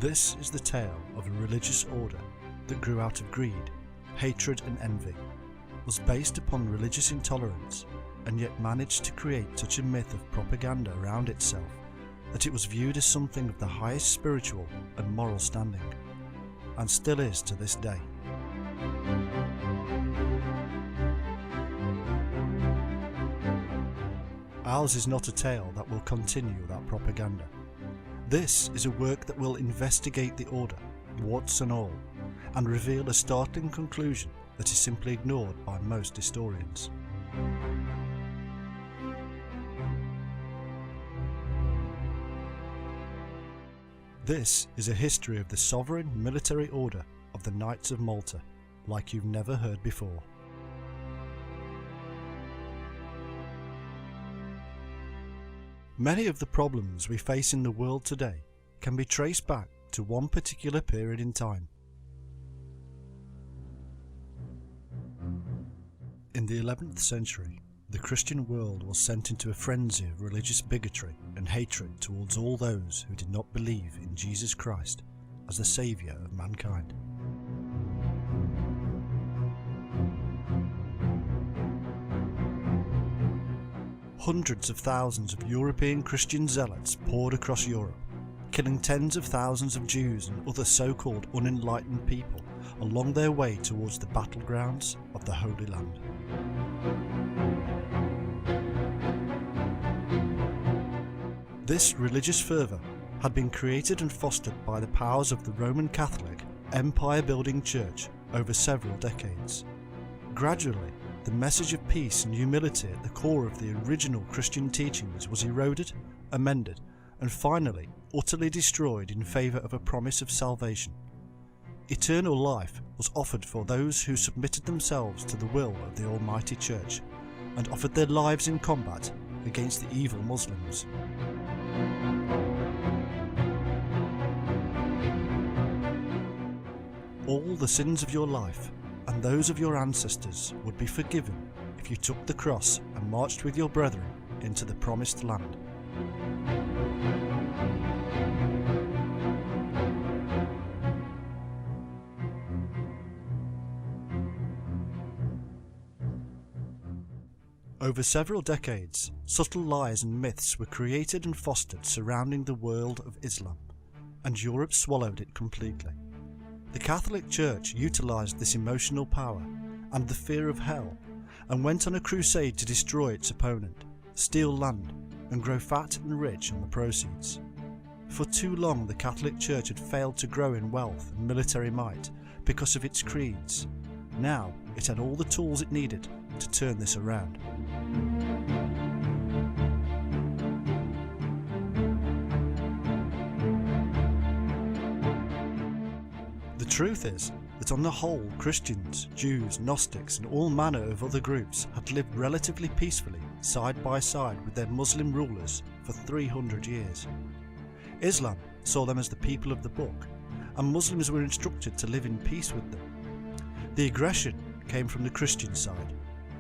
This is the tale of a religious order that grew out of greed, hatred and envy, was based upon religious intolerance, and yet managed to create such a myth of propaganda around itself that it was viewed as something of the highest spiritual and moral standing, and still is to this day. Ours is not a tale that will continue that propaganda. This is a work that will investigate the order, warts and all, and reveal a startling conclusion that is simply ignored by most historians. This is a history of the sovereign military order of the Knights of Malta, like you've never heard before. Many of the problems we face in the world today can be traced back to one particular period in time. In the 11th century, the Christian world was sent into a frenzy of religious bigotry and hatred towards all those who did not believe in Jesus Christ as the Saviour of mankind. Hundreds of thousands of European Christian zealots poured across Europe, killing tens of thousands of Jews and other so-called unenlightened people along their way towards the battlegrounds of the Holy Land. This religious fervour had been created and fostered by the powers of the Roman Catholic empire-building church over several decades. Gradually, the message of peace and humility at the core of the original Christian teachings was eroded, amended, and finally utterly destroyed in favour of a promise of salvation. Eternal life was offered for those who submitted themselves to the will of the Almighty Church and offered their lives in combat against the evil Muslims. All the sins of your life and those of your ancestors would be forgiven if you took the cross and marched with your brethren into the promised land. Over several decades, subtle lies and myths were created and fostered surrounding the world of Islam, and Europe swallowed it completely. The Catholic Church utilised this emotional power and the fear of hell and went on a crusade to destroy its opponent, steal land and grow fat and rich on the proceeds. For too long the Catholic Church had failed to grow in wealth and military might because of its creeds. Now it had all the tools it needed to turn this around. The truth is that on the whole, Christians, Jews, Gnostics and all manner of other groups had lived relatively peacefully side by side with their Muslim rulers for 300 years. Islam saw them as the people of the book, and Muslims were instructed to live in peace with them. The aggression came from the Christian side,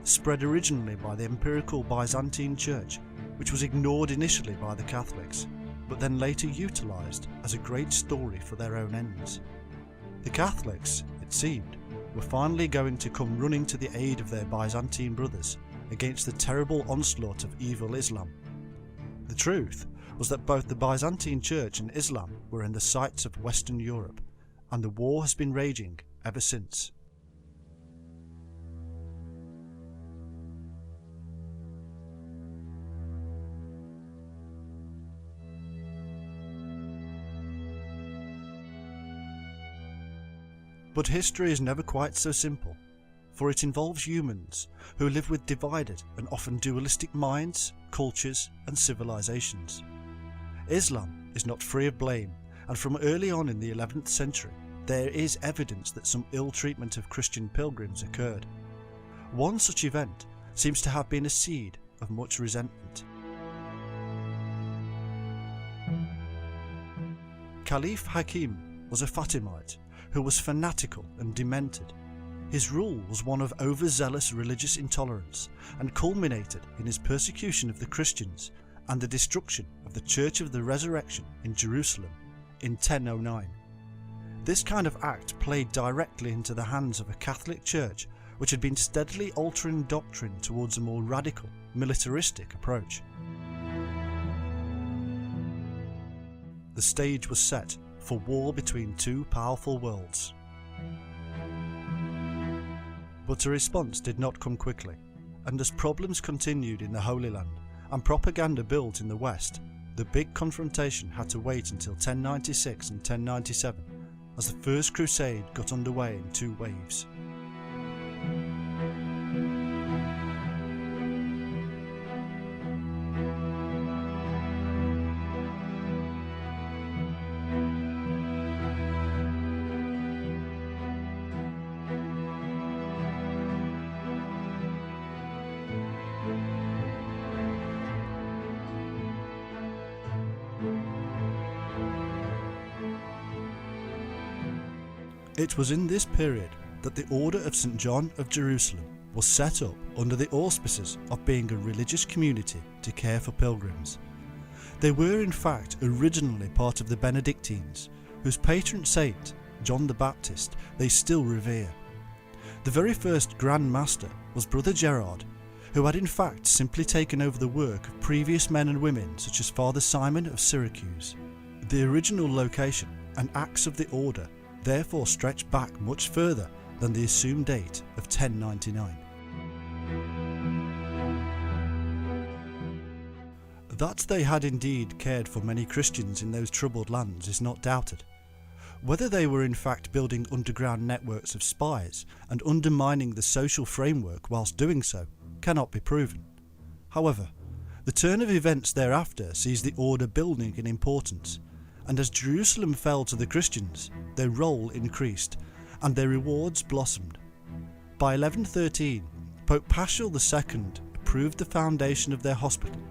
spread originally by the empirical Byzantine Church, which was ignored initially by the Catholics, but then later utilised as a great story for their own ends. The Catholics, it seemed, were finally going to come running to the aid of their Byzantine brothers against the terrible onslaught of evil Islam. The truth was that both the Byzantine Church and Islam were in the sights of Western Europe, and the war has been raging ever since. But history is never quite so simple, for it involves humans who live with divided and often dualistic minds, cultures and civilizations. Islam is not free of blame, and from early on in the 11th century there is evidence that some ill treatment of Christian pilgrims occurred. One such event seems to have been a seed of much resentment. Caliph Hakim was a Fatimite who was fanatical and demented. His rule was one of overzealous religious intolerance and culminated in his persecution of the Christians and the destruction of the Church of the Resurrection in Jerusalem in 1009. This kind of act played directly into the hands of a Catholic Church which had been steadily altering doctrine towards a more radical, militaristic approach. The stage was set for war between two powerful worlds. But a response did not come quickly, and as problems continued in the Holy Land and propaganda built in the West, the big confrontation had to wait until 1096 and 1097 as the First Crusade got underway in two waves. It was in this period that the Order of St. John of Jerusalem was set up under the auspices of being a religious community to care for pilgrims. They were in fact originally part of the Benedictines, whose patron saint, John the Baptist, they still revere. The very first Grand Master was Brother Gerard, who had in fact simply taken over the work of previous men and women such as Father Simon of Syracuse. The original location and acts of the order therefore stretch back much further than the assumed date of 1099. That they had indeed cared for many Christians in those troubled lands is not doubted. Whether they were in fact building underground networks of spies and undermining the social framework whilst doing so cannot be proven. However, the turn of events thereafter sees the order building in importance, and as Jerusalem fell to the Christians, their role increased, and their rewards blossomed. By 1113, Pope Paschal II approved the foundation of their hospital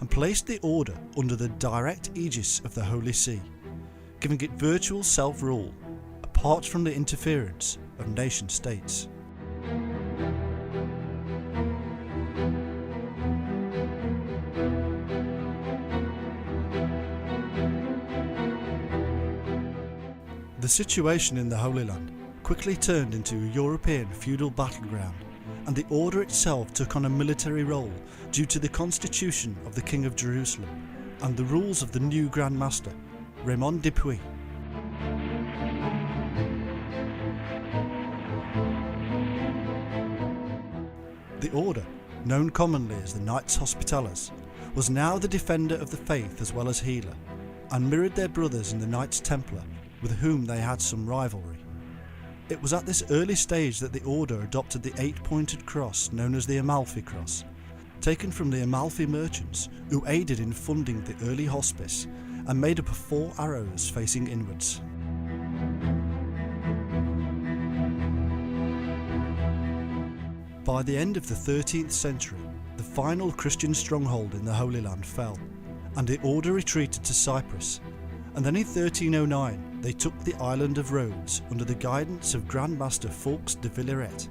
and placed the order under the direct aegis of the Holy See, giving it virtual self-rule, apart from the interference of nation-states. The situation in the Holy Land quickly turned into a European feudal battleground, and the order itself took on a military role due to the constitution of the King of Jerusalem and the rules of the new Grand Master, Raymond de Puy. The order, known commonly as the Knights Hospitallers, was now the defender of the faith as well as healer, and mirrored their brothers in the Knights Templar, with whom they had some rivalry. It was at this early stage that the order adopted the 8-pointed cross known as the Amalfi cross, taken from the Amalfi merchants who aided in funding the early hospice and made up of 4 arrows facing inwards. By the end of the 13th century, the final Christian stronghold in the Holy Land fell, and the order retreated to Cyprus, and then in 1309 they took the island of Rhodes under the guidance of Grand Master Fawkes de Villeret.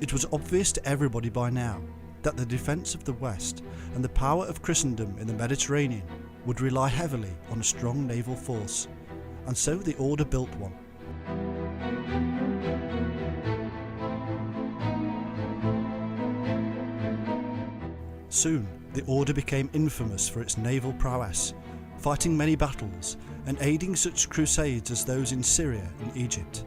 It was obvious to everybody by now that the defence of the West and the power of Christendom in the Mediterranean would rely heavily on a strong naval force, and so the order built one. Soon the order became infamous for its naval prowess, fighting many battles and aiding such crusades as those in Syria and Egypt.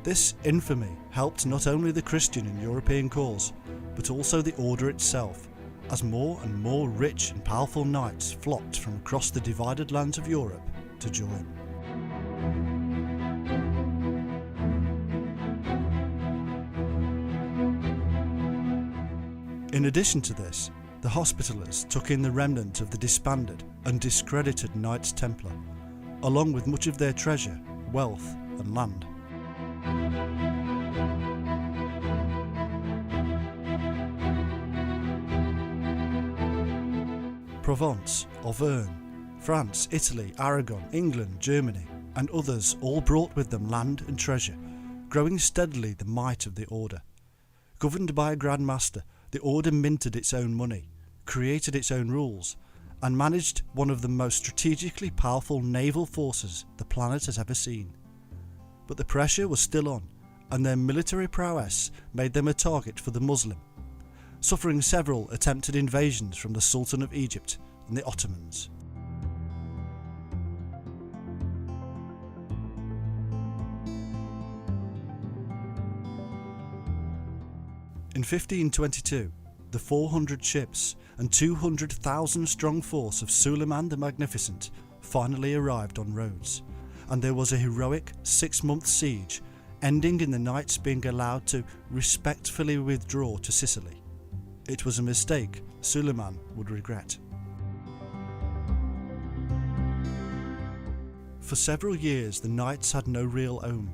This infamy helped not only the Christian and European cause, but also the order itself, as more and more rich and powerful knights flocked from across the divided lands of Europe to join. In addition to this, the Hospitallers took in the remnant of the disbanded and discredited Knights Templar, along with much of their treasure, wealth and land. Provence, Auvergne, France, Italy, Aragon, England, Germany and others all brought with them land and treasure, growing steadily the might of the order. Governed by a Grand Master, the order minted its own money, created its own rules, and managed one of the most strategically powerful naval forces the planet has ever seen. but the pressure was still on, and their military prowess made them a target for the Muslim, suffering several attempted invasions from the Sultan of Egypt and the Ottomans. In 1522, the 400 ships and 200,000 strong force of Suleiman the Magnificent finally arrived on Rhodes, and there was a heroic 6-month siege, ending in the knights being allowed to respectfully withdraw to Sicily. It was a mistake Suleiman would regret. For several years the knights had no real home,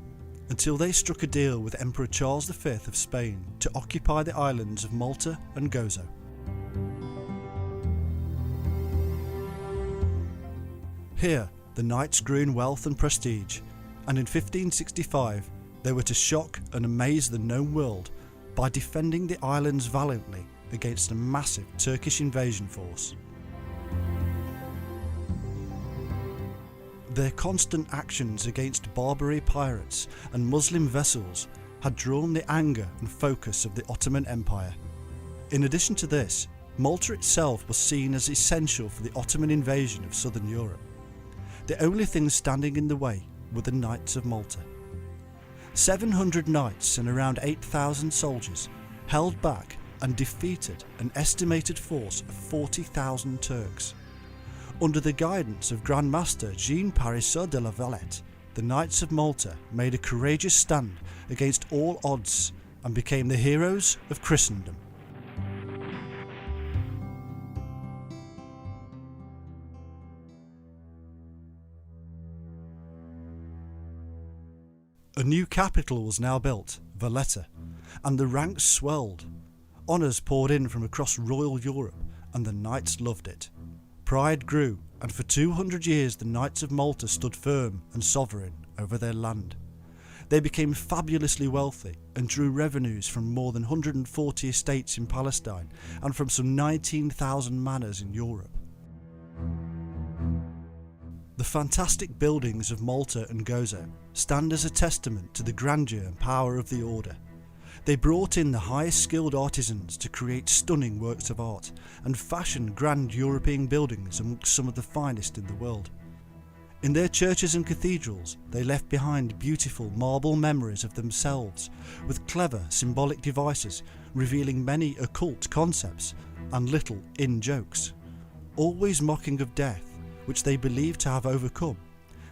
until they struck a deal with Emperor Charles V of Spain to occupy the islands of Malta and Gozo. Here, the knights grew in wealth and prestige, and in 1565 they were to shock and amaze the known world by defending the islands valiantly against a massive Turkish invasion force. Their constant actions against Barbary pirates and Muslim vessels had drawn the anger and focus of the Ottoman Empire. In addition to this, Malta itself was seen as essential for the Ottoman invasion of southern Europe. The only things standing in the way were the Knights of Malta. 700 knights and around 8,000 soldiers held back and defeated an estimated force of 40,000 Turks. Under the guidance of Grand Master Jean Parisot de la Valette, the Knights of Malta made a courageous stand against all odds and became the heroes of Christendom. A new capital was now built, Valletta, and the ranks swelled. Honours poured in from across royal Europe, and the knights loved it. Pride grew, and for 200 years the Knights of Malta stood firm and sovereign over their land. They became fabulously wealthy and drew revenues from more than 140 estates in Palestine and from some 19,000 manors in Europe. The fantastic buildings of Malta and Gozo stand as a testament to the grandeur and power of the order. They brought in the highest skilled artisans to create stunning works of art and fashion grand European buildings amongst some of the finest in the world. In their churches and cathedrals, they left behind beautiful marble memories of themselves, with clever symbolic devices revealing many occult concepts and little in-jokes, always mocking of death, which they believed to have overcome.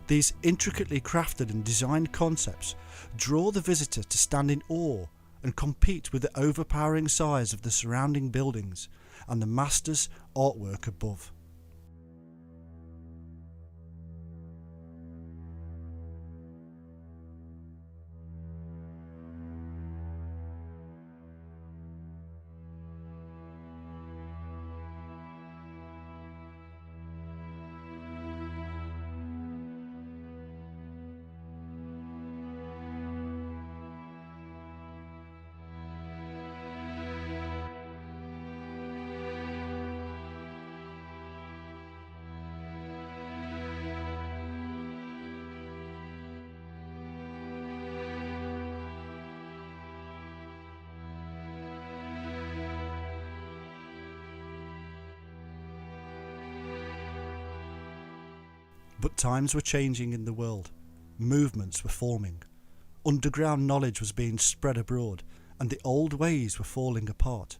These intricately crafted and designed concepts draw the visitor to stand in awe and compete with the overpowering size of the surrounding buildings and the master's artwork above. But times were changing in the world. Movements were forming. Underground knowledge was being spread abroad, and the old ways were falling apart.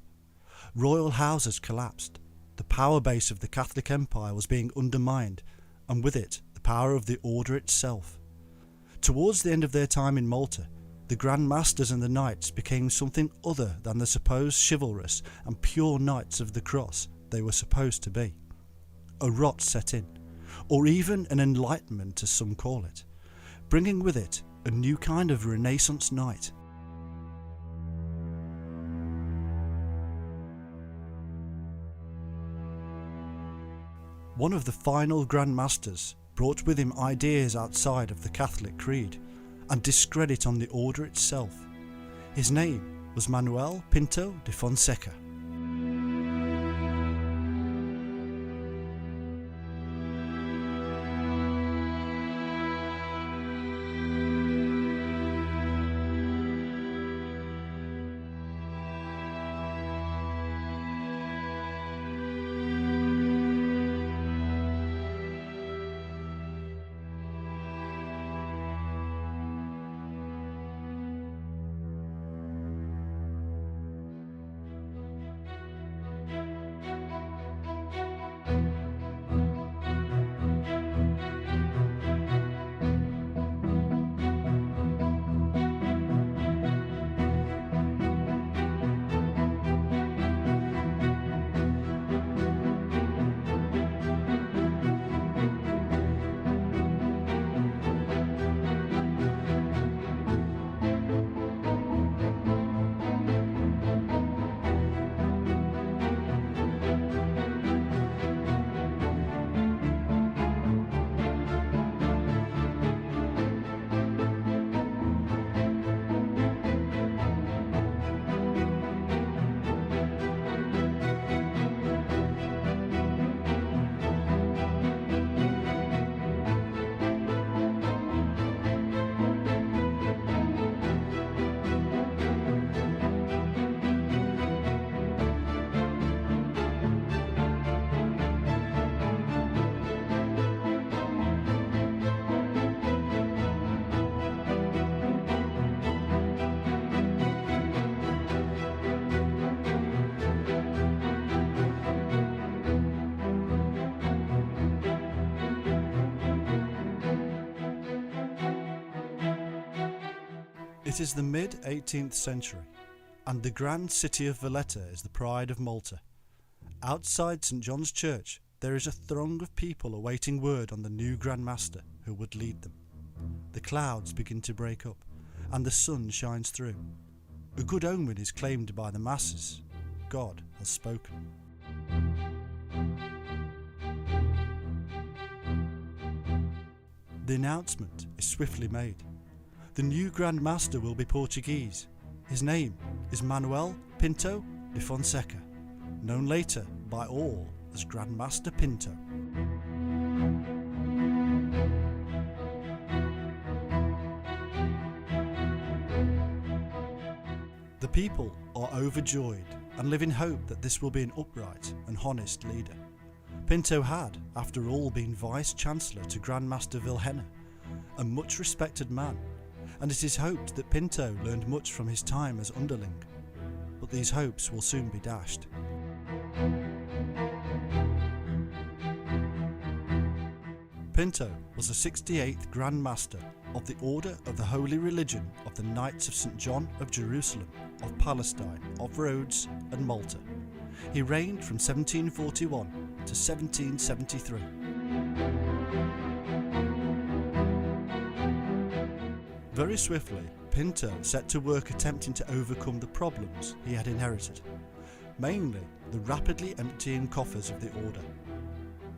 Royal houses collapsed. The power base of the Catholic Empire was being undermined, and with it the power of the order itself. Towards the end of their time in Malta, the Grand Masters and the Knights became something other than the supposed chivalrous and pure Knights of the Cross they were supposed to be. A rot set in, or even an enlightenment as some call it, bringing with it a new kind of Renaissance knight. One of the final Grand Masters brought with him ideas outside of the Catholic creed and discredit on the order itself. His name was Manuel Pinto de Fonseca. It is the mid-18th century, and the grand city of Valletta is the pride of Malta. Outside St John's Church, there is a throng of people awaiting word on the new Grand Master who would lead them. The clouds begin to break up, and the sun shines through. A good omen is claimed by the masses. God has spoken. The announcement is swiftly made. The new Grand Master will be Portuguese. His name is Manuel Pinto de Fonseca, known later by all as Grand Master Pinto. The people are overjoyed and live in hope that this will be an upright and honest leader. Pinto had, after all, been Vice-Chancellor to Grand Master Vilhena, a much respected man, and it is hoped that Pinto learned much from his time as underling. But these hopes will soon be dashed. Pinto was the 68th Grand Master of the Order of the Holy Religion of the Knights of St John of Jerusalem, of Palestine, of Rhodes and Malta. He reigned from 1741 to 1773. Very swiftly, Pinto set to work attempting to overcome the problems he had inherited, mainly the rapidly emptying coffers of the order.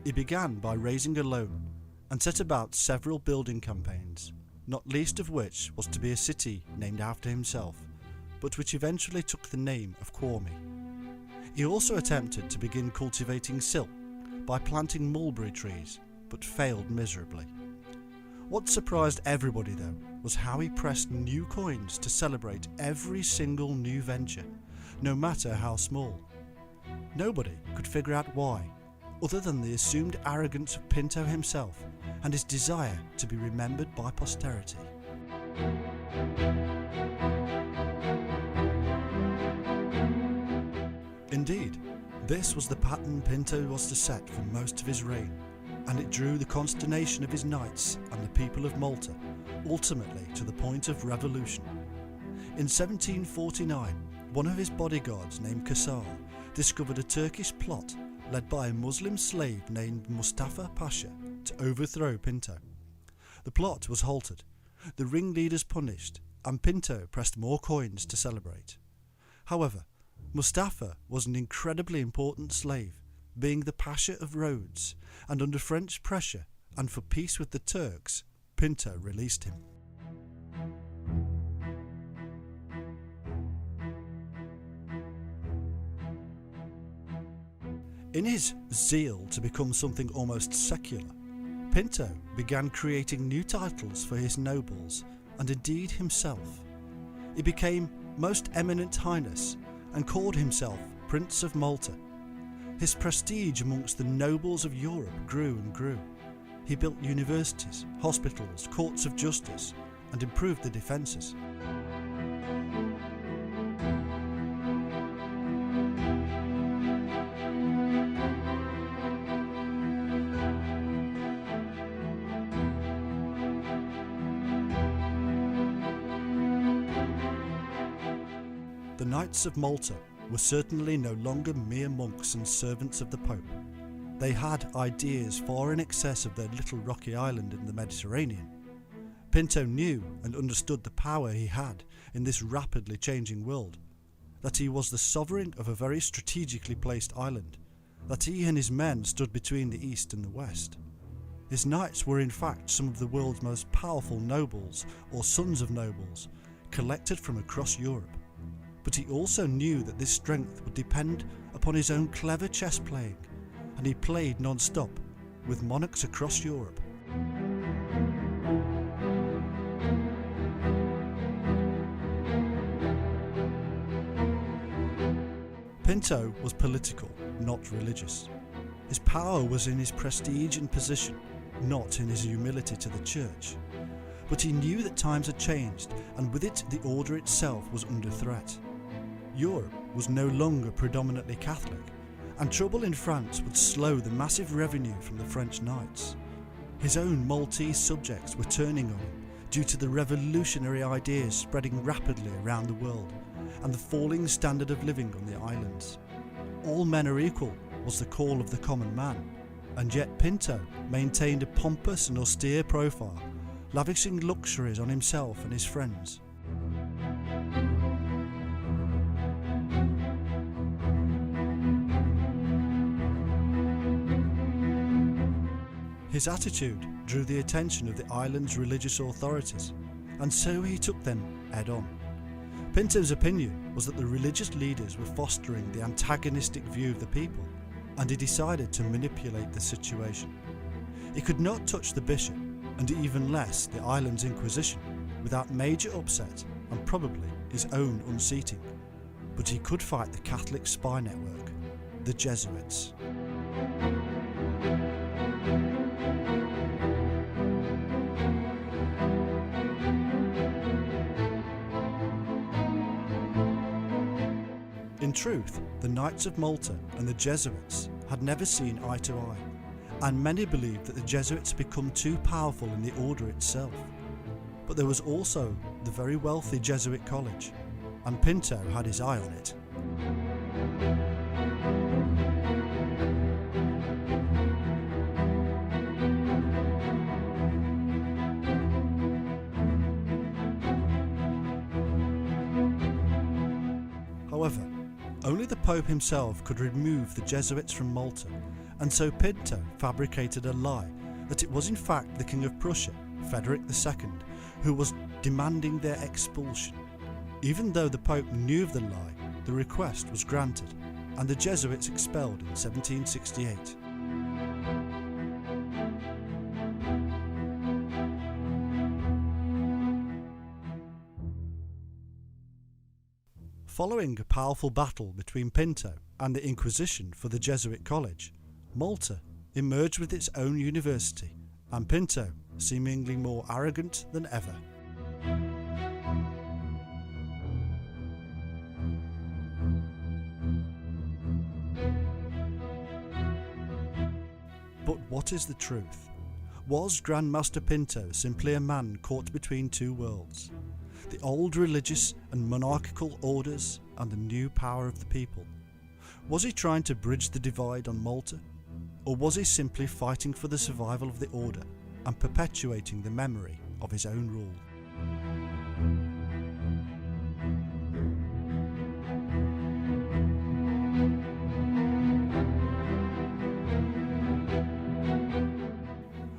He began by raising a loan and set about several building campaigns, not least of which was to be a city named after himself, but which eventually took the name of Quormi. He also attempted to begin cultivating silk by planting mulberry trees, but failed miserably. What surprised everybody, though, was how he pressed new coins to celebrate every single new venture, no matter how small. Nobody could figure out why, other than the assumed arrogance of Pinto himself and his desire to be remembered by posterity. Indeed, this was the pattern Pinto was to set for most of his reign, and it drew the consternation of his knights and the people of Malta, ultimately to the point of revolution. In 1749, one of his bodyguards named Kasar discovered a Turkish plot led by a Muslim slave named Mustafa Pasha to overthrow Pinto. The plot was halted, the ringleaders punished, and Pinto pressed more coins to celebrate. However, Mustafa was an incredibly important slave, being the Pasha of Rhodes, and under French pressure and for peace with the Turks, Pinto released him. In his zeal to become something almost secular, Pinto began creating new titles for his nobles and indeed himself. He became Most Eminent Highness and called himself Prince of Malta. His prestige amongst the nobles of Europe grew and grew. He built universities, hospitals, courts of justice, and improved the defences. The Knights of Malta were certainly no longer mere monks and servants of the Pope. They had ideas far in excess of their little rocky island in the Mediterranean. Pinto knew and understood the power he had in this rapidly changing world, that he was the sovereign of a very strategically placed island, that he and his men stood between the East and the West. His knights were in fact some of the world's most powerful nobles, or sons of nobles, collected from across Europe. But he also knew that this strength would depend upon his own clever chess playing, and he played non-stop with monarchs across Europe. Pinto was political, not religious. His power was in his prestige and position, not in his humility to the church. But he knew that times had changed, and with it the order itself was under threat. Europe was no longer predominantly Catholic, and trouble in France would slow the massive revenue from the French knights. His own Maltese subjects were turning on him, due to the revolutionary ideas spreading rapidly around the world and the falling standard of living on the islands. All men are equal was the call of the common man, and yet Pinto maintained a pompous and austere profile, lavishing luxuries on himself and his friends. His attitude drew the attention of the island's religious authorities, and so he took them head-on. Pinto's opinion was that the religious leaders were fostering the antagonistic view of the people, and he decided to manipulate the situation. He could not touch the bishop, and even less the island's Inquisition, without major upset and probably his own unseating. But he could fight the Catholic spy network, the Jesuits. In truth, the Knights of Malta and the Jesuits had never seen eye to eye, and many believed that the Jesuits had become too powerful in the order itself. But there was also the very wealthy Jesuit college, and Pinto had his eye on it. However, only the Pope himself could remove the Jesuits from Malta, and so Pinto fabricated a lie that it was in fact the King of Prussia, Frederick II, who was demanding their expulsion. Even though the Pope knew of the lie, the request was granted, and the Jesuits expelled in 1768. Following a powerful battle between Pinto and the Inquisition for the Jesuit college, Malta emerged with its own university, and Pinto seemingly more arrogant than ever. But what is the truth? Was Grand Master Pinto simply a man caught between two worlds? The old religious and monarchical orders and the new power of the people? Was he trying to bridge the divide on Malta? Or was he simply fighting for the survival of the order and perpetuating the memory of his own rule?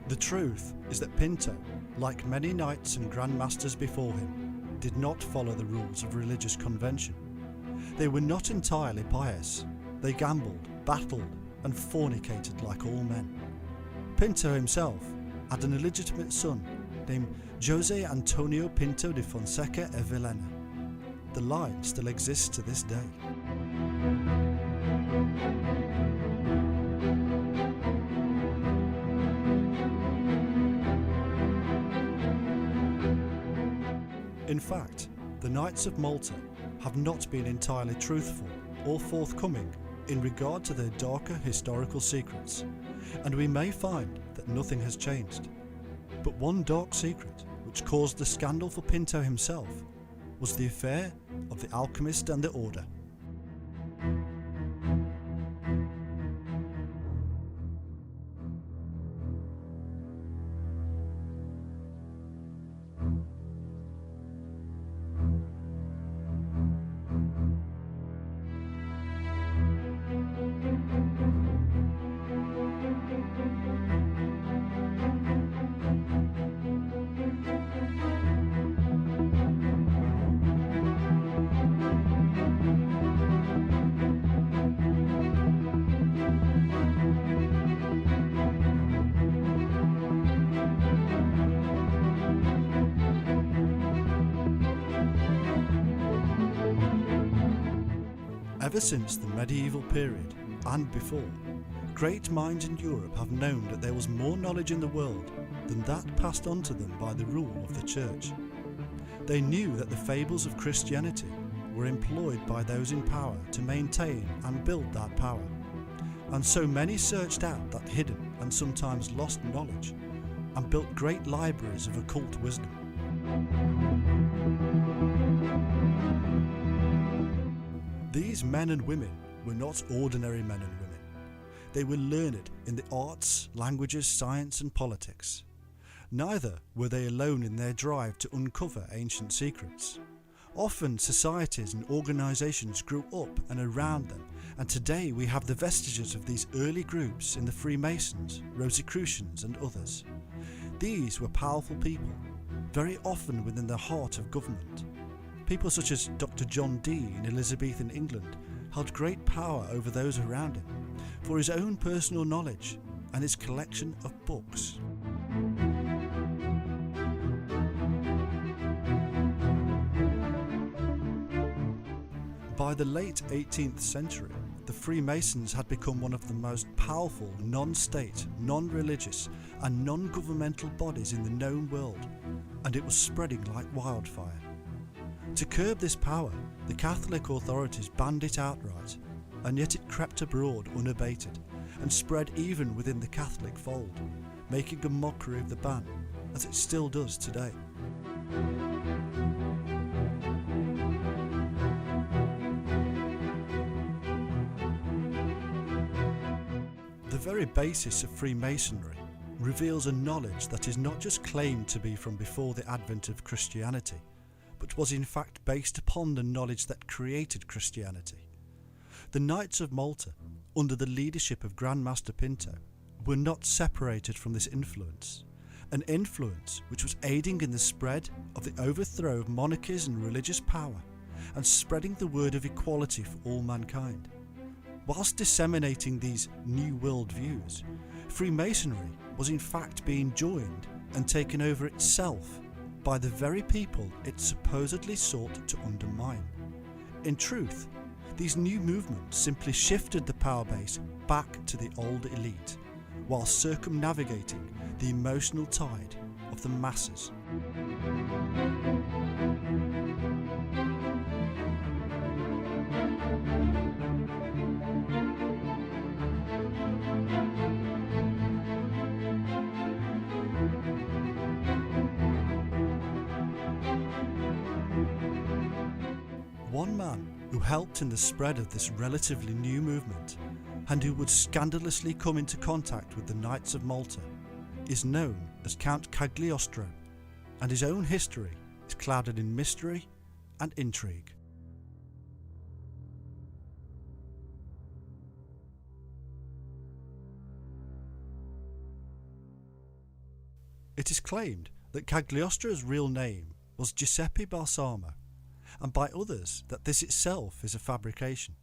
The truth is that Pinto, like many knights and grand masters before him, did not follow the rules of religious convention. They were not entirely pious. They gambled, battled, and fornicated like all men. Pinto himself had an illegitimate son named José Antonio Pinto de Fonseca e Villena. The line still exists to this day. In fact, the Knights of Malta have not been entirely truthful or forthcoming in regard to their darker historical secrets, and we may find that nothing has changed. But one dark secret, which caused the scandal for Pinto himself, was the affair of the alchemist and the order. Ever since the medieval period, and before, great minds in Europe have known that there was more knowledge in the world than that passed on to them by the rule of the Church. They knew that the fables of Christianity were employed by those in power to maintain and build that power, and so many searched out that hidden and sometimes lost knowledge, and built great libraries of occult wisdom. These men and women were not ordinary men and women. They were learned in the arts, languages, science and politics. Neither were they alone in their drive to uncover ancient secrets. Often societies and organisations grew up and around them, and today we have the vestiges of these early groups in the Freemasons, Rosicrucians and others. These were powerful people, very often within the heart of government. People such as Dr. John Dee in Elizabethan England held great power over those around him for his own personal knowledge and his collection of books. By the late 18th century, the Freemasons had become one of the most powerful non-state, non-religious and non-governmental bodies in the known world, and it was spreading like wildfire. To curb this power, the Catholic authorities banned it outright, and yet it crept abroad unabated and spread even within the Catholic fold, making a mockery of the ban, as it still does today. The very basis of Freemasonry reveals a knowledge that is not just claimed to be from before the advent of Christianity, but was in fact based upon the knowledge that created Christianity. The Knights of Malta, under the leadership of Grand Master Pinto, were not separated from this influence, an influence which was aiding in the spread of the overthrow of monarchies and religious power, and spreading the word of equality for all mankind. Whilst disseminating these New World views, Freemasonry was in fact being joined and taken over itself by the very people it supposedly sought to undermine. In truth, these new movements simply shifted the power base back to the old elite, while circumnavigating the emotional tide of the masses. One man who helped in the spread of this relatively new movement, and who would scandalously come into contact with the Knights of Malta, is known as Count Cagliostro, and his own history is clouded in mystery and intrigue. It is claimed that Cagliostro's real name was Giuseppe Balsamo, and by others that this itself is a fabrication.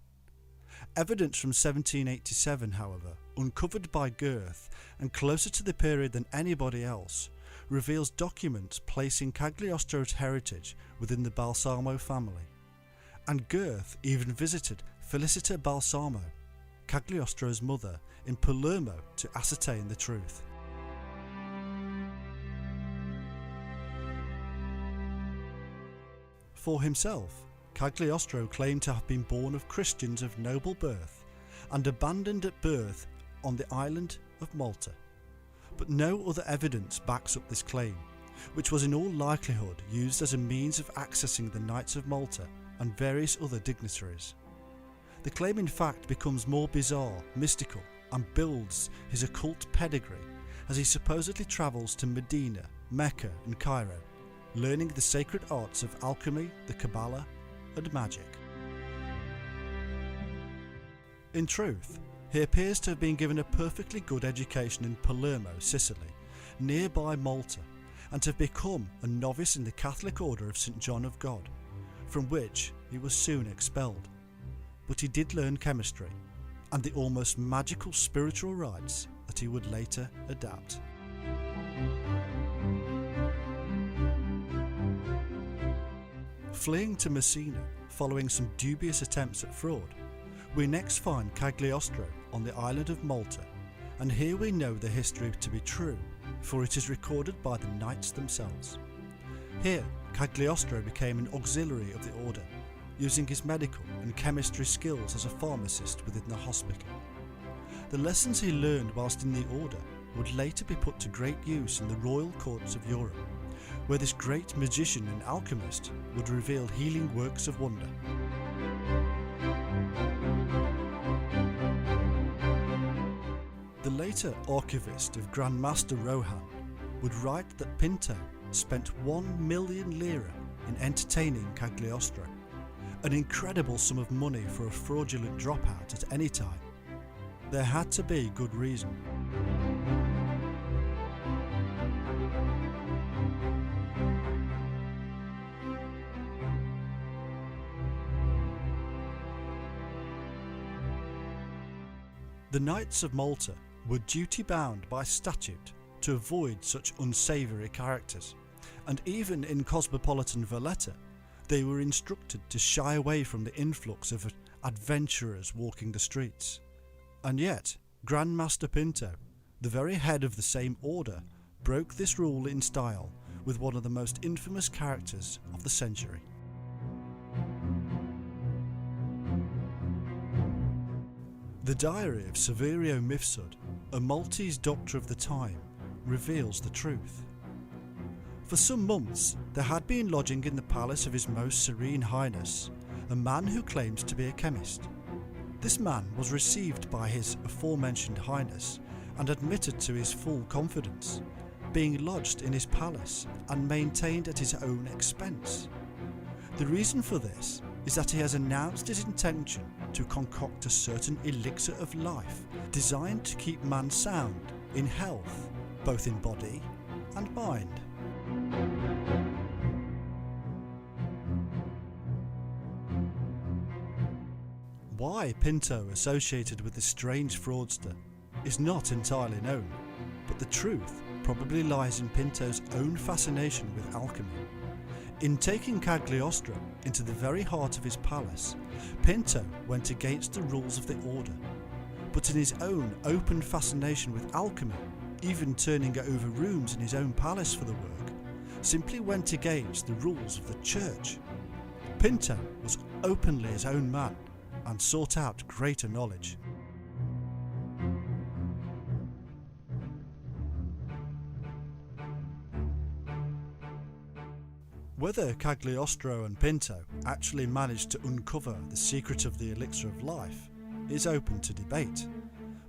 Evidence from 1787, however, uncovered by Goethe and closer to the period than anybody else, reveals documents placing Cagliostro's heritage within the Balsamo family, and Goethe even visited Felicita Balsamo, Cagliostro's mother, in Palermo to ascertain the truth. For himself, Cagliostro claimed to have been born of Christians of noble birth and abandoned at birth on the island of Malta. But no other evidence backs up this claim, which was in all likelihood used as a means of accessing the Knights of Malta and various other dignitaries. The claim in fact becomes more bizarre, mystical, and builds his occult pedigree as he supposedly travels to Medina, Mecca and Cairo, learning the sacred arts of alchemy, the Kabbalah and magic. In truth, he appears to have been given a perfectly good education in Palermo, Sicily, nearby Malta, and to have become a novice in the Catholic Order of St. John of God, from which he was soon expelled. But he did learn chemistry and the almost magical spiritual rites that he would later adapt. Fleeing to Messina following some dubious attempts at fraud, we next find Cagliostro on the island of Malta, and here we know the history to be true, for it is recorded by the knights themselves. Here, Cagliostro became an auxiliary of the order, using his medical and chemistry skills as a pharmacist within the hospital. The lessons he learned whilst in the order would later be put to great use in the royal courts of Europe, where this great magician and alchemist would reveal healing works of wonder. The later archivist of Grand Master Rohan would write that Pinto spent 1 million lira in entertaining Cagliostro, an incredible sum of money for a fraudulent dropout at any time. There had to be good reason. The Knights of Malta were duty-bound by statute to avoid such unsavoury characters, and even in cosmopolitan Valletta, they were instructed to shy away from the influx of adventurers walking the streets. And yet, Grand Master Pinto, the very head of the same order, broke this rule in style with one of the most infamous characters of the century. The diary of Saverio Mifsud, a Maltese doctor of the time, reveals the truth. For some months, there had been lodging in the palace of His Most Serene Highness a man who claims to be a chemist. This man was received by His aforementioned Highness and admitted to his full confidence, being lodged in his palace and maintained at his own expense. The reason for this is that he has announced his intention to concoct a certain elixir of life designed to keep man sound in health, both in body and mind. Why Pinto associated with this strange fraudster is not entirely known, but the truth probably lies in Pinto's own fascination with alchemy. In taking Cagliostro into the very heart of his palace, Pinto went against the rules of the order, but in his own open fascination with alchemy, even turning over rooms in his own palace for the work, simply went against the rules of the church. Pinto was openly his own man and sought out greater knowledge. Whether Cagliostro and Pinto actually managed to uncover the secret of the elixir of life is open to debate,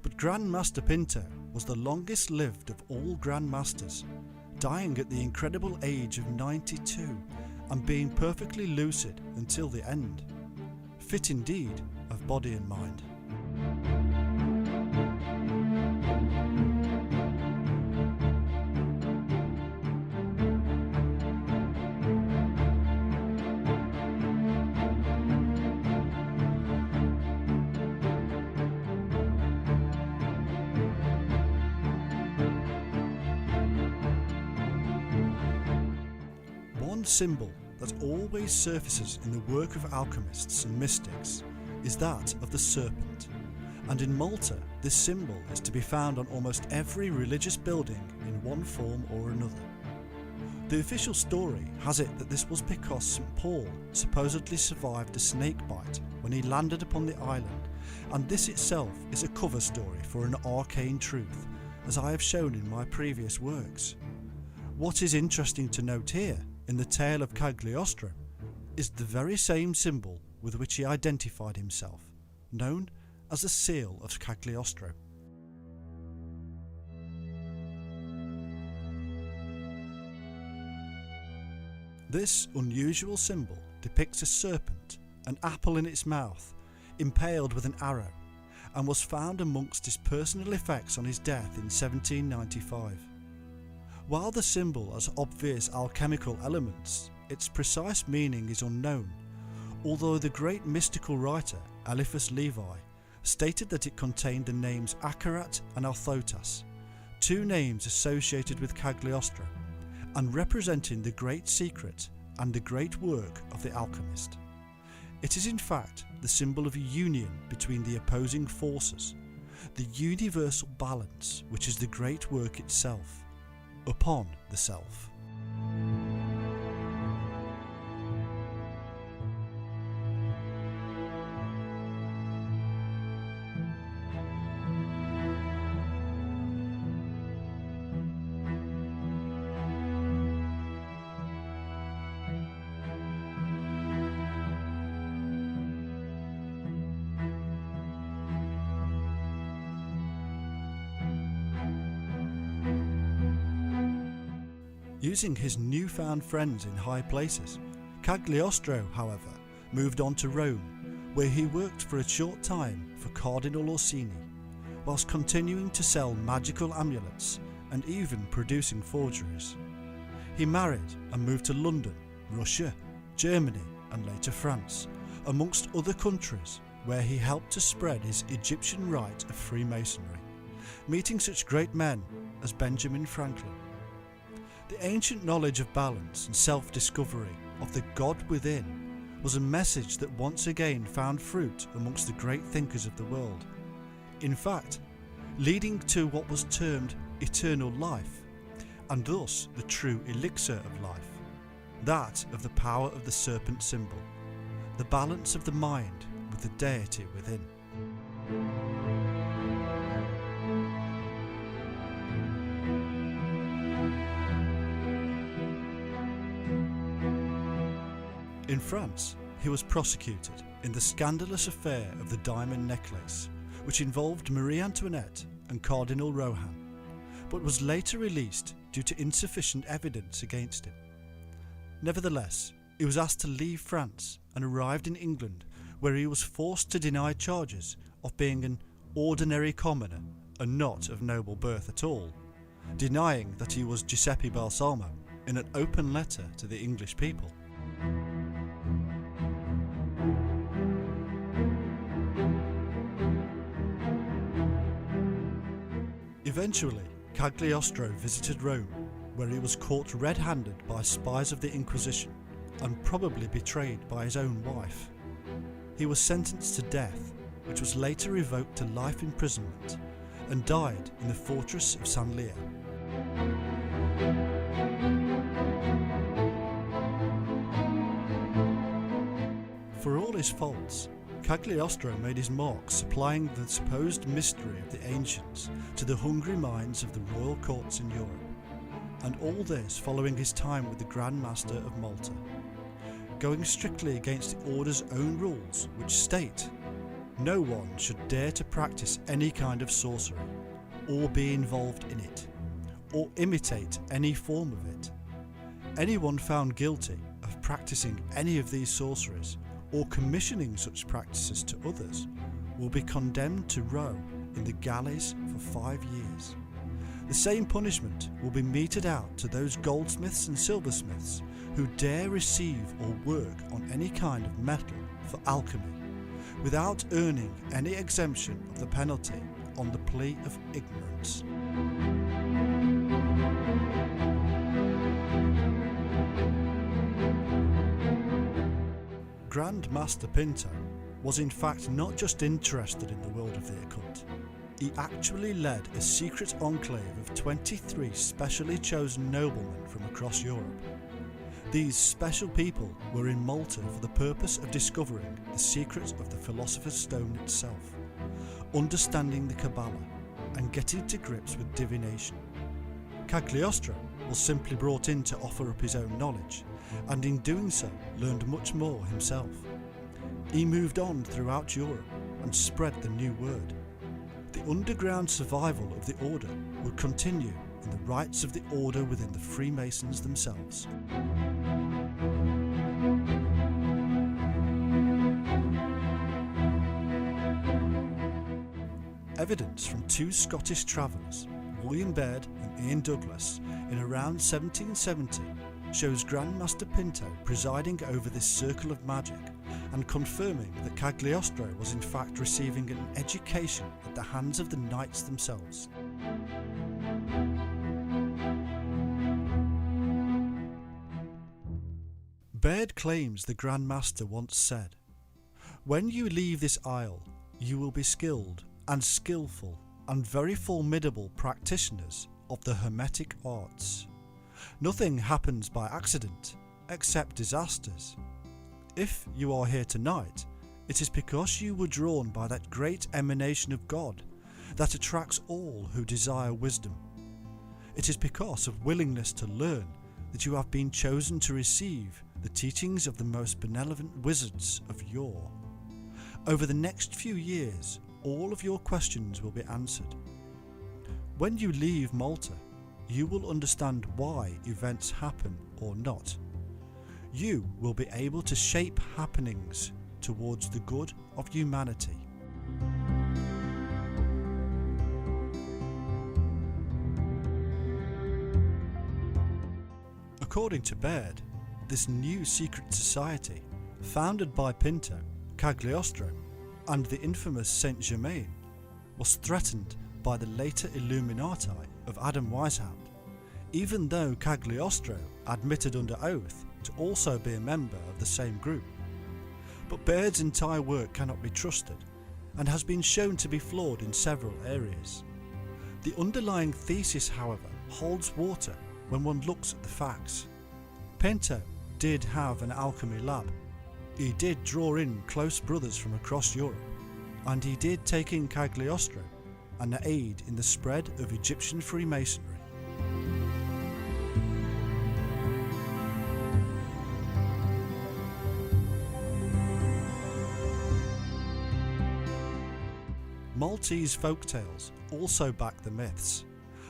but Grand Master Pinto was the longest lived of all Grand Masters, dying at the incredible age of 92 and being perfectly lucid until the end, fit indeed of body and mind. One symbol that always surfaces in the work of alchemists and mystics is that of the serpent, and in Malta this symbol is to be found on almost every religious building in one form or another. The official story has it that this was because St. Paul supposedly survived a snake bite when he landed upon the island, and this itself is a cover story for an arcane truth, as I have shown in my previous works. What is interesting to note here in the tale of Cagliostro is the very same symbol with which he identified himself, known as the seal of Cagliostro. This unusual symbol depicts a serpent, an apple in its mouth, impaled with an arrow, and was found amongst his personal effects on his death in 1795. While the symbol has obvious alchemical elements, its precise meaning is unknown, although the great mystical writer Eliphas Levi stated that it contained the names Akarat and Althotas, two names associated with Cagliostro, and representing the great secret and the great work of the alchemist. It is in fact the symbol of a union between the opposing forces, the universal balance which is the great work itself, upon the self. using his newfound friends in high places. Cagliostro, however, moved on to Rome, where he worked for a short time for Cardinal Orsini, whilst continuing to sell magical amulets and even producing forgeries. He married and moved to London, Russia, Germany and later France, amongst other countries, where he helped to spread his Egyptian rite of Freemasonry, meeting such great men as Benjamin Franklin. The ancient knowledge of balance and self-discovery of the God within was a message that once again found fruit amongst the great thinkers of the world. In fact, leading to what was termed eternal life, and thus the true elixir of life, that of the power of the serpent symbol, the balance of the mind with the deity within. In France, he was prosecuted in the scandalous affair of the diamond necklace, which involved Marie Antoinette and Cardinal Rohan, but was later released due to insufficient evidence against him. Nevertheless, he was asked to leave France and arrived in England, where he was forced to deny charges of being an ordinary commoner and not of noble birth at all, denying that he was Giuseppe Balsamo in an open letter to the English people. Eventually, Cagliostro visited Rome, where he was caught red-handed by spies of the Inquisition and probably betrayed by his own wife. He was sentenced to death, which was later revoked to life imprisonment, and died in the fortress of San Leo. For all his faults, Cagliostro made his mark supplying the supposed mystery of the ancients to the hungry minds of the royal courts in Europe, and all this following his time with the Grand Master of Malta, going strictly against the order's own rules, which state no one should dare to practice any kind of sorcery, or be involved in it, or imitate any form of it. Anyone found guilty of practicing any of these sorceries, or commissioning such practices to others, will be condemned to row in the galleys for 5 years. The same punishment will be meted out to those goldsmiths and silversmiths who dare receive or work on any kind of metal for alchemy, without earning any exemption of the penalty on the plea of ignorance. Grand Master Pinto was in fact not just interested in the world of the occult. He actually led a secret enclave of 23 specially chosen noblemen from across Europe. These special people were in Malta for the purpose of discovering the secret of the Philosopher's Stone itself, understanding the Kabbalah, and getting to grips with divination. Cagliostro was simply brought in to offer up his own knowledge, and in doing so learned much more himself. He moved on throughout Europe and spread the new word. The underground survival of the order would continue in the rites of the order within the Freemasons themselves. Evidence from two Scottish travellers, William Baird and Ian Douglas, in around 1770 shows Grandmaster Pinto presiding over this circle of magic and confirming that Cagliostro was in fact receiving an education at the hands of the knights themselves. Baird claims the Grand Master once said, "When you leave this isle, you will be skilled and skillful and very formidable practitioners of the Hermetic arts. Nothing happens by accident, except disasters. If you are here tonight, it is because you were drawn by that great emanation of God that attracts all who desire wisdom. It is because of willingness to learn that you have been chosen to receive the teachings of the most benevolent wizards of yore. Over the next few years, all of your questions will be answered. When you leave Malta, you will understand why events happen or not. You will be able to shape happenings towards the good of humanity. According to Baird, this new secret society, founded by Pinto, Cagliostro, and the infamous Saint Germain, was threatened by the later Illuminati of Adam Weishaupt, even though Cagliostro admitted under oath to also be a member of the same group. But Baird's entire work cannot be trusted, and has been shown to be flawed in several areas. The underlying thesis, however, holds water when one looks at the facts. Pinto did have an alchemy lab. He did draw in close brothers from across Europe, and he did take in Cagliostro and aid in the spread of Egyptian Freemasonry. Maltese folktales also back the myths,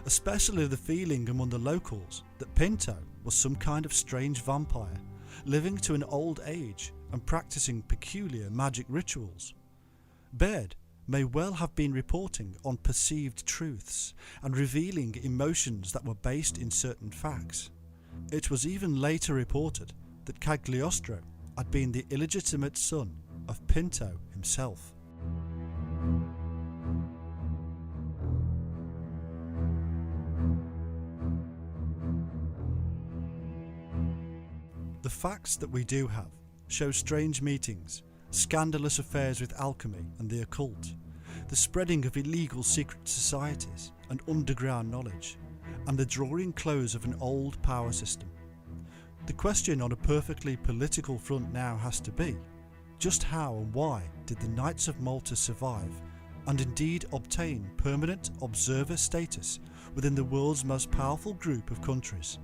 especially the feeling among the locals that Pinto was some kind of strange vampire, living to an old age and practicing peculiar magic rituals. Baird may well have been reporting on perceived truths and revealing emotions that were based in certain facts. It was even later reported that Cagliostro had been the illegitimate son of Pinto himself. The facts that we do have show strange meetings, scandalous affairs with alchemy and the occult, the spreading of illegal secret societies and underground knowledge, and the drawing close of an old power system. The question on a perfectly political front now has to be, just how and why did the Knights of Malta survive and indeed obtain permanent observer status within the world's most powerful group of countries,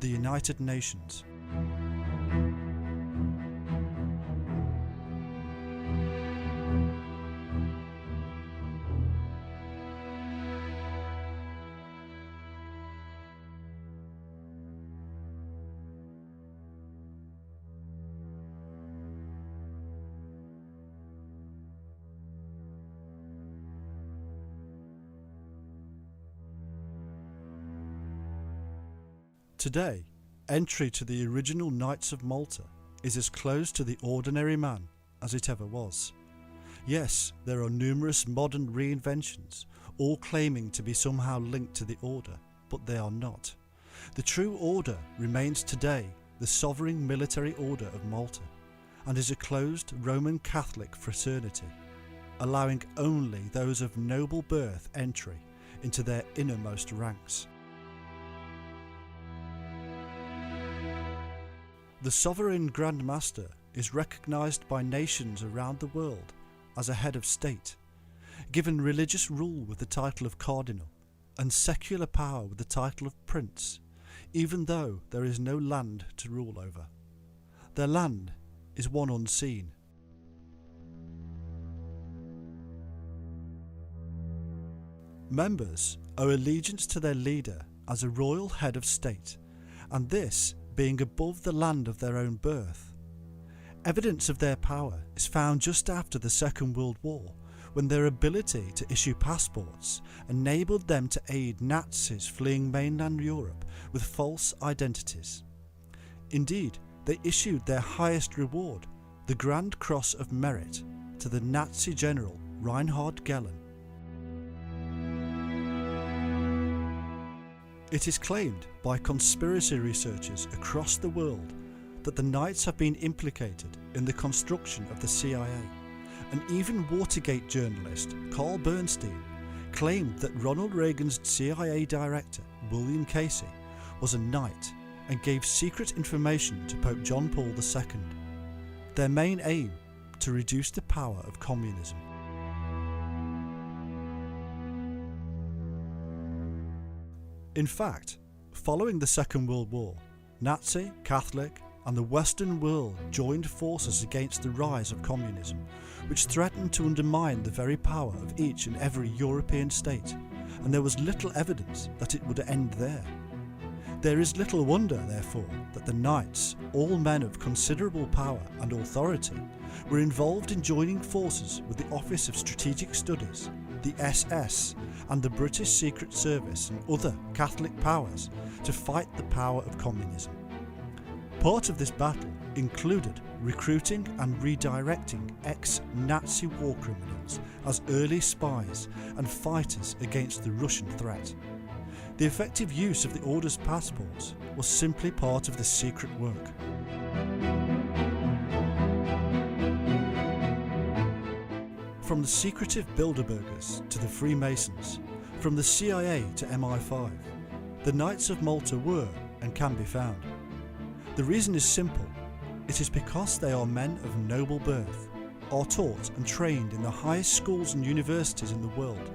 the United Nations? Today, entry to the original Knights of Malta is as close to the ordinary man as it ever was. Yes, there are numerous modern reinventions, all claiming to be somehow linked to the order, but they are not. The true order remains today the sovereign military order of Malta, and is a closed Roman Catholic fraternity, allowing only those of noble birth entry into their innermost ranks. The sovereign Grand Master is recognised by nations around the world as a head of state, given religious rule with the title of cardinal, and secular power with the title of prince, even though there is no land to rule over. Their land is one unseen. Members owe allegiance to their leader as a royal head of state, and this being above the land of their own birth. Evidence of their power is found just after the Second World War, when their ability to issue passports enabled them to aid Nazis fleeing mainland Europe with false identities. Indeed, they issued their highest reward, the Grand Cross of Merit, to the Nazi general Reinhard Gehlen. It is claimed by conspiracy researchers across the world that the Knights have been implicated in the construction of the CIA, and even Watergate journalist Carl Bernstein claimed that Ronald Reagan's CIA director, William Casey, was a Knight and gave secret information to Pope John Paul II, their main aim to reduce the power of communism. In fact, following the Second World War, Nazi, Catholic, and the Western world joined forces against the rise of communism, which threatened to undermine the very power of each and every European state, and there was little evidence that it would end there. There is little wonder, therefore, that the knights, all men of considerable power and authority, were involved in joining forces with the Office of Strategic Studies, the SS, and the British Secret Service and other Catholic powers to fight the power of communism. Part of this battle included recruiting and redirecting ex-Nazi war criminals as early spies and fighters against the Russian threat. The effective use of the Order's passports was simply part of this secret work. From the secretive Bilderbergers to the Freemasons, from the CIA to MI5, the Knights of Malta were and can be found. The reason is simple. It is because they are men of noble birth, are taught and trained in the highest schools and universities in the world,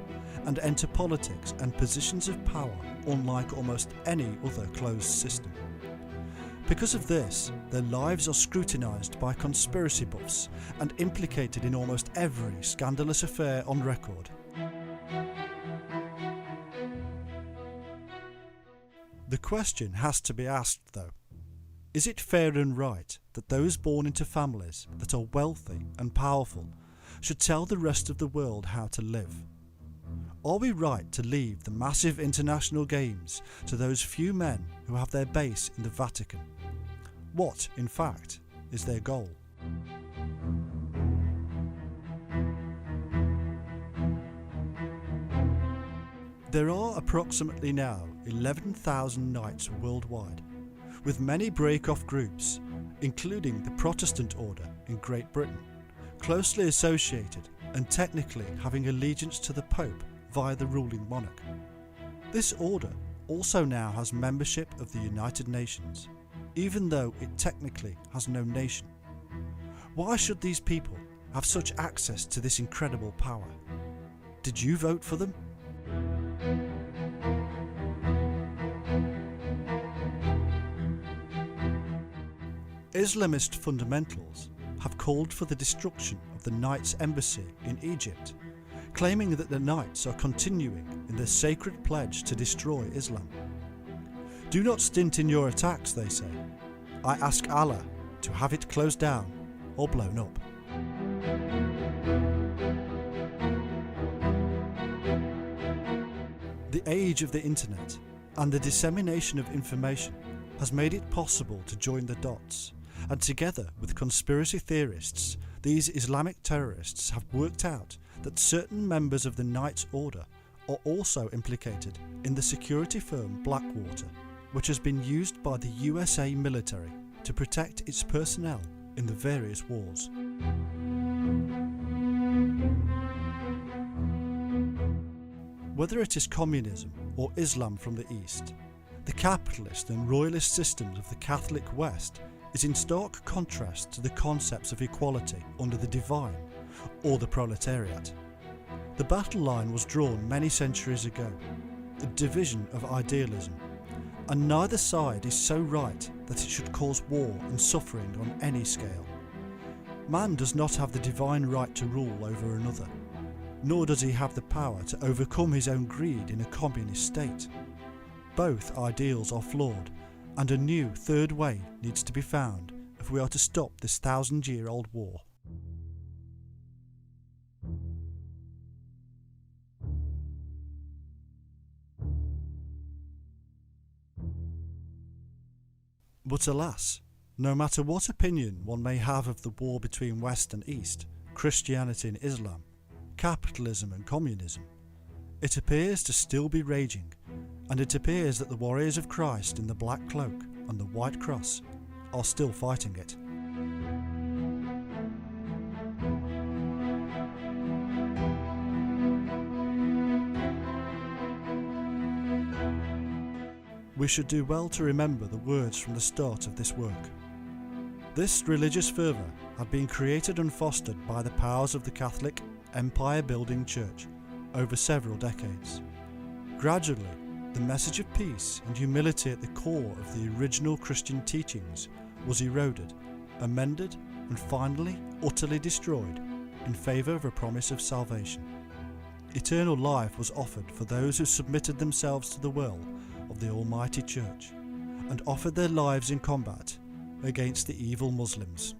and enter politics and positions of power unlike almost any other closed system. Because of this, their lives are scrutinised by conspiracy buffs and implicated in almost every scandalous affair on record. The question has to be asked though, is it fair and right that those born into families that are wealthy and powerful should tell the rest of the world how to live? Are we right to leave the massive international games to those few men who have their base in the Vatican? What, in fact, is their goal? There are approximately now 11,000 knights worldwide, with many break-off groups, including the Protestant Order in Great Britain, closely associated and technically having allegiance to the Pope via the ruling monarch. This order also now has membership of the United Nations, even though it technically has no nation. Why should these people have such access to this incredible power? Did you vote for them? Islamist fundamentals have called for the destruction of the Knights' embassy in Egypt, claiming that the Knights are continuing in their sacred pledge to destroy Islam. Do not stint in your attacks, they say. I ask Allah to have it closed down or blown up. The age of the internet and the dissemination of information has made it possible to join the dots, and together with conspiracy theorists, these Islamic terrorists have worked out that certain members of the Knights Order are also implicated in the security firm Blackwater, which has been used by the USA military to protect its personnel in the various wars. Whether it is communism or Islam from the East, the capitalist and royalist systems of the Catholic West is in stark contrast to the concepts of equality under the divine or the proletariat. The battle line was drawn many centuries ago, the division of idealism, and neither side is so right that it should cause war and suffering on any scale. Man does not have the divine right to rule over another, nor does he have the power to overcome his own greed in a communist state. Both ideals are flawed, and a new third way needs to be found if we are to stop this 1,000-year-old war. But alas, no matter what opinion one may have of the war between West and East, Christianity and Islam, capitalism and communism, it appears to still be raging, and it appears that the warriors of Christ in the black cloak and the white cross are still fighting it. We should do well to remember the words from the start of this work. This religious fervour had been created and fostered by the powers of the Catholic empire-building church over several decades. Gradually, the message of peace and humility at the core of the original Christian teachings was eroded, amended, and finally utterly destroyed in favour of a promise of salvation. Eternal life was offered for those who submitted themselves to the will of the Almighty Church and offered their lives in combat against the evil Muslims.